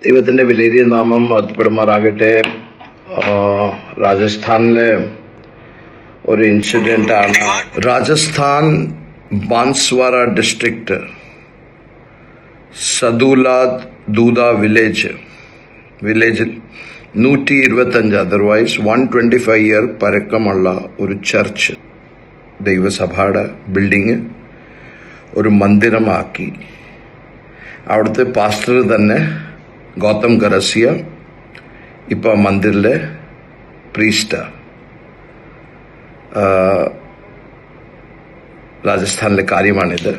ദൈവത്തിൻ്റെ വിലയേറിയ നാമം വാഴ്ത്തപ്പെടുമാറാകട്ടെ. രാജസ്ഥാനിലെ ഒരു ഇൻസിഡൻ്റ് ആണ്. രാജസ്ഥാൻ ബാൻസ്വാര ഡിസ്ട്രിക്റ്റ് സദൂലാദ് ദൂദ വില്ലേജിൽ 125 അതർവൈസ് 125 ഇയർ പഴക്കമുള്ള ഒരു ചർച്ച് ദൈവസഭയുടെ ബിൽഡിങ് ഒരു മന്ദിരമാക്കി. അവിടുത്തെ പാസ്റ്റർ തന്നെ ഗൗതം ഗരസിയ ഇപ്പോൾ മന്ദിറിലെ പ്രീസ്റ്റാണ്. രാജസ്ഥാനിലെ കാര്യമാണിത്.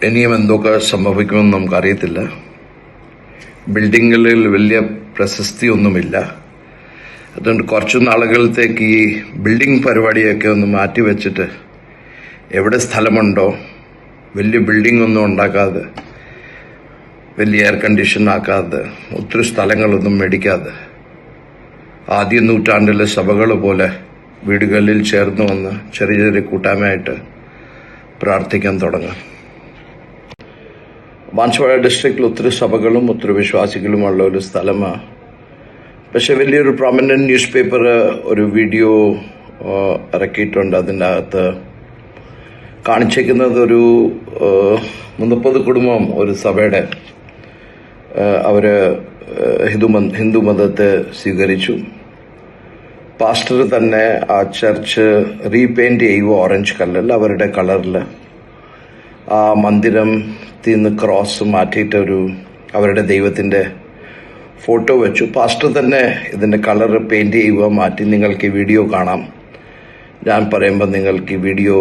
ഇനിയും എന്തൊക്കെ സംഭവിക്കുമെന്ന് നമുക്കറിയത്തില്ല. ബിൽഡിങ്ങുകളിൽ വലിയ പ്രശസ്തിയൊന്നുമില്ല. അതുകൊണ്ട് കുറച്ചു നാളുകളത്തേക്ക് ഈ ബിൽഡിംഗ് പരിപാടിയൊക്കെ ഒന്ന് മാറ്റി വെച്ചിട്ട് എവിടെ സ്ഥലമുണ്ടോ വലിയ ബിൽഡിംഗ് ഒന്നും ഉണ്ടാക്കാതെ, വലിയ എയർ കണ്ടീഷൻ ആക്കാതെ, ഒത്തിരി സ്ഥലങ്ങളൊന്നും മേടിക്കാതെ ആദ്യ നൂറ്റാണ്ടിലെ സഭകൾ പോലെ വീടുകളിൽ ചേർന്ന് വന്ന് ചെറിയ ചെറിയ കൂട്ടായ്മയായിട്ട് പ്രാർത്ഥിക്കാൻ തുടങ്ങാം. ബാൻസ്വാര ഡിസ്ട്രിക്റ്റിൽ ഒത്തിരി സഭകളും ഒത്തിരി വിശ്വാസികളുമുള്ള ഒരു സ്ഥലമാണ്. പക്ഷെ വലിയൊരു പ്രൊമിനന്റ് ന്യൂസ് പേപ്പർ ഒരു വീഡിയോ ഇറക്കിയിട്ടുണ്ട്. അതിൻ്റെ അകത്ത് കാണിച്ചേക്കുന്നത് ഒരു 30 കുടുംബം ഒരു സഭയുടെ അവര് ഹിന്ദു മതത്തെ സ്വീകരിച്ചു. പാസ്റ്റർ തന്നെ ആ ചർച്ച് റീപെയിന്റ് ചെയ്യുക ഓറഞ്ച് കളറിൽ, അവരുടെ കളറിൽ. ആ മന്ദിരത്തിൽ നിന്ന് ക്രോസ് മാറ്റിയിട്ടൊരു അവരുടെ ദൈവത്തിൻ്റെ ഫോട്ടോ വെച്ചു. പാസ്റ്റർ തന്നെ ഇതിൻ്റെ കളർ പെയിന്റ് ചെയ്യുക മാറ്റി. നിങ്ങൾക്ക് ഈ വീഡിയോ കാണാം. ഞാൻ പറയുമ്പോൾ നിങ്ങൾക്ക് ഈ വീഡിയോ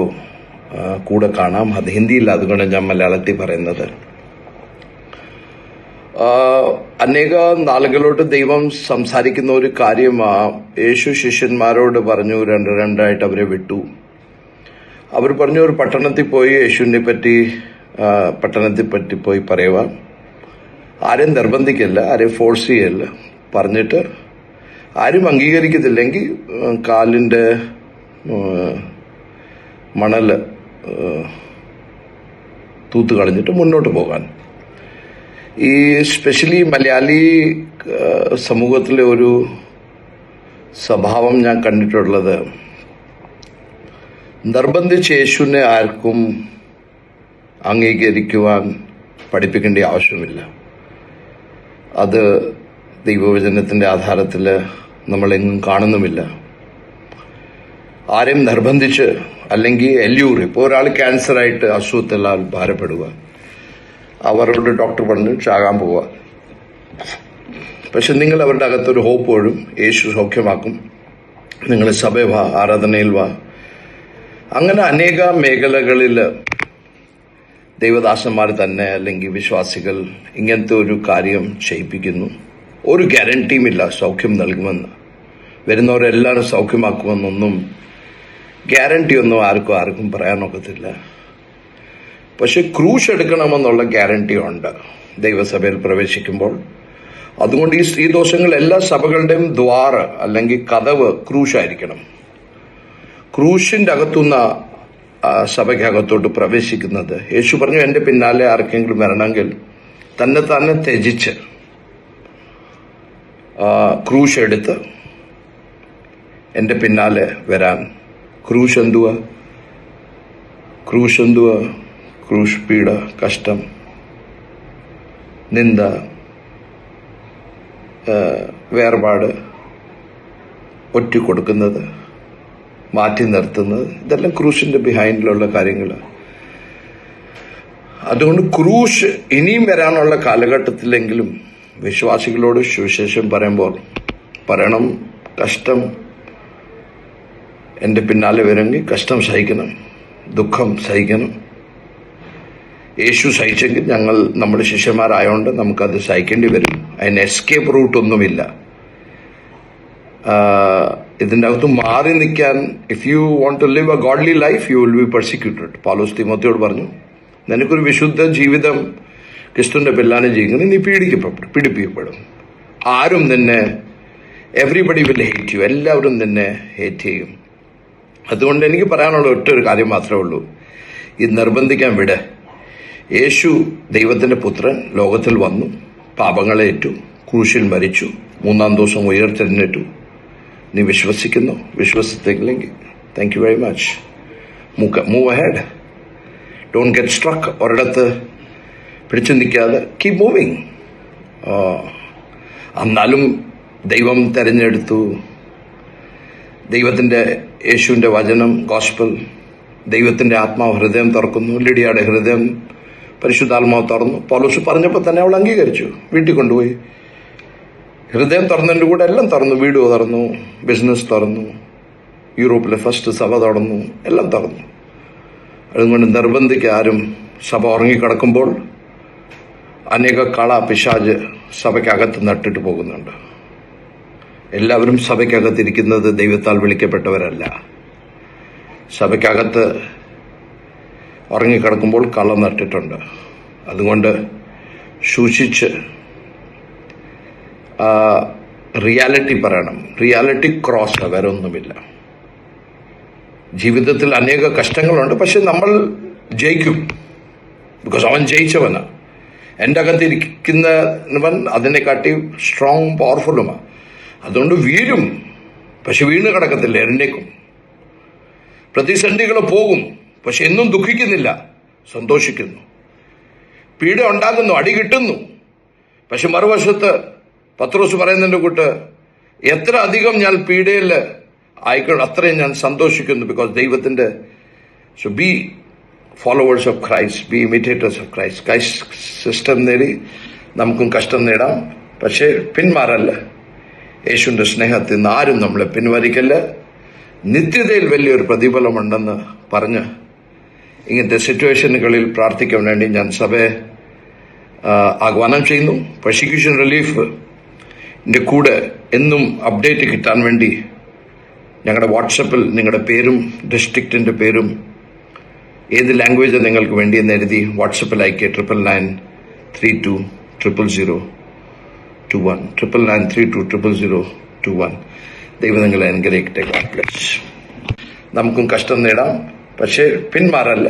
കൂടെ കാണാം. അത് ഹിന്ദിയില്ല, അതുകൊണ്ട് ഞാൻ മലയാളത്തിൽ പറയുന്നത്. അനേക നാളുകളോട് ദൈവം സംസാരിക്കുന്ന ഒരു കാര്യമാണ്. യേശു ശിഷ്യന്മാരോട് പറഞ്ഞു, രണ്ടായിട്ട് അവരെ വിട്ടു. അവർ പറഞ്ഞു, ഒരു പട്ടണത്തിൽ പോയി യേശുവിനെ പറ്റി പോയി പറയുക. ആരെയും നിർബന്ധിക്കില്ല, ആരെയും ഫോഴ്സ് ചെയ്യല്ല. പറഞ്ഞിട്ട് ആരും അംഗീകരിക്കത്തില്ലെങ്കിൽ കാലിൻ്റെ മണൽ തൂത്ത് കളഞ്ഞിട്ട് മുന്നോട്ട് പോകാൻ. ഈ സ്പെഷ്യലി മലയാളി സമൂഹത്തിലെ ഒരു സ്വഭാവം ഞാൻ കണ്ടിട്ടുള്ളത്, നിർബന്ധിച്ച് യേശുവിനെ ആർക്കും അംഗീകരിക്കുവാൻ പഠിപ്പിക്കേണ്ട ആവശ്യമില്ല. അത് ദൈവവചനത്തിൻ്റെ ആധാരത്തിൽ നമ്മളെങ്ങും കാണുന്നുമില്ല. ആരെയും നിർബന്ധിച്ച്, അല്ലെങ്കിൽ എല്യൂർ, ഇപ്പോൾ ഒരാൾ ക്യാൻസറായിട്ട് അസുഖത്തിലാൽ ഭാരപ്പെടുക, അവരോട് ഡോക്ടർ പറഞ്ഞു ചാകാൻ പോവുക. പക്ഷെ നിങ്ങൾ അവരുടെ അകത്തൊരു ഹോപ്പ് വരും, യേശു സൗഖ്യമാക്കും, നിങ്ങൾ സഭയിൽ വാ, ആരാധനയിൽ വാ. അങ്ങനെ അനേക മേഖലകളിൽ ദൈവദാസന്മാർ തന്നെ അല്ലെങ്കിൽ വിശ്വാസികൾ ഇങ്ങനത്തെ ഒരു കാര്യം ചെയ്യിപ്പിക്കുന്നു. ഒരു ഗ്യാരണ്ടിയുമില്ല സൗഖ്യം നൽകുമെന്ന്, വരുന്നവരെല്ലാവരും സൗഖ്യമാക്കുമെന്നൊന്നും ഗ്യാരണ്ടി ഒന്നും ആർക്കും പറയാനൊക്കത്തില്ല. പക്ഷെ ക്രൂശ് എടുക്കണമെന്നുള്ള ഗ്യാരണ്ടി ഉണ്ട് ദൈവസഭയിൽ പ്രവേശിക്കുമ്പോൾ. അതുകൊണ്ട് ഈ സ്ത്രീദോഷങ്ങൾ എല്ലാ സഭകളുടെയും ദ്വാറ് അല്ലെങ്കിൽ കതവ് ക്രൂശായിരിക്കണം. ക്രൂശിന്റെ അകത്തുനിന്ന് സഭയ്ക്കകത്തോട്ട് പ്രവേശിക്കുന്നത്. യേശു പറഞ്ഞു, എൻ്റെ പിന്നാലെ ആർക്കെങ്കിലും വരണമെങ്കിൽ തന്നെ ത്യജിച്ച് ക്രൂശ് എടുത്ത് എൻ്റെ പിന്നാലെ വരാൻ. ക്രൂശ് എന്തുവാ? ക്രൂശ് പീഡ, കഷ്ടം, നിന്ദ, വേർപാട്, ഒറ്റിക്കൊടുക്കുന്നത്, മാറ്റി നിർത്തുന്നത്, ഇതെല്ലാം ക്രൂശിന്റെ ബിഹൈൻഡിലുള്ള കാര്യങ്ങൾ. അതുകൊണ്ട് ക്രൂശ് ഇനിയും വരാനുള്ള കാലഘട്ടത്തിലെങ്കിലും വിശ്വാസികളോട് സുവിശേഷം പറയുമ്പോൾ പറയണം, കഷ്ടം എൻ്റെ പിന്നാലെ വരെങ്കിൽ കഷ്ടം സഹിക്കണം, ദുഃഖം സഹിക്കണം. യേശു സഹിച്ചെങ്കിൽ നമ്മുടെ ശിഷ്യന്മാരായതുകൊണ്ട് നമുക്കത് സഹിക്കേണ്ടി വരും. അതിന് എസ്കേപ്പ് റൂട്ടൊന്നുമില്ല. ഇതിൻ്റെ അകത്ത് മാറി നിൽക്കാൻ, if you want to live a godly life you will be persecuted. Paulos തിമോത്തിയോട് പറഞ്ഞു, നിനക്കൊരു വിശുദ്ധ ജീവിതം ക്രിസ്തുവിന്റെ പിന്നാലെ ജീവിക്കണം, നീ പീഡിപ്പിക്കപ്പെടും. ആരും നിന്നെ, എവറിബഡി വിൽ ഹേറ്റ് യു, എല്ലാവരും നിന്നെ ഹേറ്റ് ചെയ്യും. അതുകൊണ്ട് എനിക്ക് പറയാനുള്ള ഒറ്റൊരു കാര്യം മാത്രമേ ഉള്ളൂ, ഈ നിർബന്ധിക്കാൻ വിട്. യേശു ദൈവത്തിന്റെ പുത്രൻ ലോകത്തിൽ വന്നു, പാപങ്ങളേറ്റു, ക്രൂശിൽ മരിച്ചു, 3-ാം ദിവസം ഉയർത്തെഴുന്നേറ്റു. നീ വിശ്വസിക്കുന്നു? വിശ്വസിച്ചില്ലെങ്കിൽ thank you very much. Move ahead. Don't get struck. ഒരിടത്ത് പിടിച്ചു നിൽക്കാതെ കീപ് മൂവിങ്. എന്നാലും ദൈവം തെരഞ്ഞെടുത്തു. ദൈവത്തിന്റെ യേശുവിന്റെ വചനം, ഗോസ്പൽ, ദൈവത്തിന്റെ ആത്മാവ് ഹൃദയം തുറക്കുന്നു. ലിഡിയയുടെ ഹൃദയം പരിശുദ്ധാത്മാവ് തുറന്നു. പൗലോസ് പറഞ്ഞപ്പോൾ തന്നെ അവൾ അംഗീകരിച്ചു. വീട്ടിൽ കൊണ്ടുപോയി ഹൃദയം തുറന്നതിൻ്റെ കൂടെ എല്ലാം തുറന്നു. വീട് തുറന്നു, ബിസിനസ് തുറന്നു, യൂറോപ്പിലെ ഫസ്റ്റ് സഭ തുറന്നു, എല്ലാം തുറന്നു. അതുകൊണ്ട് നിർബന്ധിക്കാരും. സഭ ഉറങ്ങിക്കിടക്കുമ്പോൾ അനേക കള പിശാച് സഭയ്ക്കകത്ത് നട്ടിട്ട് പോകുന്നുണ്ട്. എല്ലാവരും സഭയ്ക്കകത്തിരിക്കുന്നത് ദൈവത്താൽ വിളിക്കപ്പെട്ടവരല്ല. സഭയ്ക്കകത്ത് ഉറങ്ങിക്കിടക്കുമ്പോൾ കള്ളം നട്ടിട്ടുണ്ട്. അതുകൊണ്ട് സൂക്ഷിച്ച് റിയാലിറ്റി പറയണം. റിയാലിറ്റി ക്രോസ്, വേറെ ഒന്നുമില്ല. ജീവിതത്തിൽ അനേക കഷ്ടങ്ങളുണ്ട്, പക്ഷെ നമ്മൾ ജയിക്കും. ബിക്കോസ് അവൻ ജയിച്ചവനാണ്. എൻ്റെ അകത്തിരിക്കുന്നവൻ അതിനെക്കാട്ടി സ്ട്രോങ് പവർഫുള്ളുമാണ്. അതുകൊണ്ട് വീഴും, പക്ഷെ വീണ് കിടക്കത്തില്ല, എഴുന്നേക്കും. പ്രതിസന്ധികൾ പോകും, പക്ഷെ എന്നും ദുഃഖിക്കുന്നില്ല, സന്തോഷിക്കുന്നു. പീഡ ഉണ്ടാകുന്നു, അടി കിട്ടുന്നു, പക്ഷെ മറുവശത്ത് പത്രോസ് പറയുന്നതിന്റെ കൂട്ട് എത്ര അധികം ഞാൻ പീഡയിൽ ആയിക്കോട്ടെ അത്രയും ഞാൻ സന്തോഷിക്കുന്നു. ബിക്കോസ് ദൈവത്തിന്റെ so B followers of Christ, B imitators of Christ. Christ system നേടി നമുക്കും കഷ്ടം നേടാം, പക്ഷേ പിന്മാറല്ല. യേശുവിന്റെ സ്നേഹത്തിൽ നിന്ന് ആരും നമ്മളെ പിൻവലിക്കല്ല. നിത്യതയിൽ വലിയൊരു പ്രതിഫലമുണ്ടെന്ന് പറഞ്ഞ് ഇങ്ങനത്തെ സിറ്റുവേഷനുകളിൽ പ്രാർത്ഥിക്കാൻ വേണ്ടി ഞാൻ സഭയെ ആഹ്വാനം ചെയ്യുന്നു. പെർസിക്യൂഷൻ റിലീഫിന്റെ കൂടെ എന്നും അപ്ഡേറ്റ് കിട്ടാൻ വേണ്ടി ഞങ്ങളുടെ വാട്സപ്പിൽ നിങ്ങളുടെ പേരും ഡിസ്ട്രിക്റ്റിന്റെ പേരും ഏത് ലാംഗ്വേജ് നിങ്ങൾക്ക് വേണ്ടിയെന്ന് എഴുതി വാട്സപ്പിൽ അയക്കുക. 9932000021 9932000021. ദൈവം നിങ്ങളെ അനുഗ്രഹിക്കട്ടെ. നമുക്കും കഷ്ടം നേടാം, പക്ഷേ പിന്മാറല്ല.